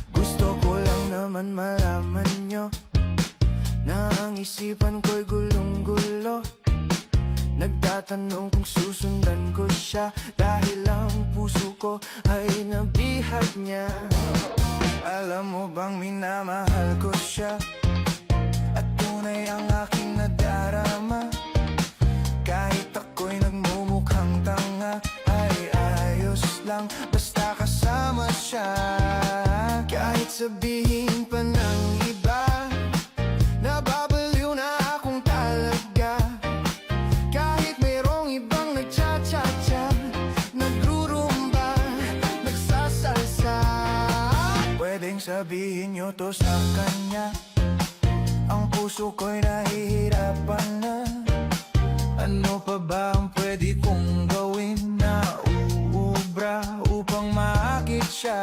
Gusto ko lang naman malaman nyo na ang isipan ko'y gulong-gulo. Nagtatanong kung susundan ko siya dahil ang puso ko ay nabihag niya. Alam mo bang minamahal ko siya at tunay ang aking nadarama. Kahit ako'y nagmumukhang tanga ay ayos lang basta kasama siya. Kahit sabihin pa ng iba nababaliw na akong talaga. Kahit mayroong ibang nagcha-cha-cha, nagrurumba, nagsasalsa, pwedeng sabihin nyo to sa kanya. Ang puso ko'y nahihirapan na. Ano pa ba ang pwede kong gawin na uubra upang maakit siya?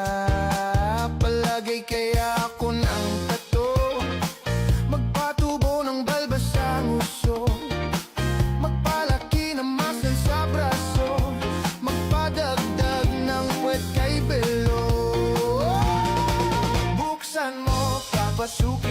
Palagay kaya ako ng tato, magpatubo ng balbas sa nguso, magpalaki ng muscle sa braso, magpadagdag ng puwet kay belo. Buksan mo, papasok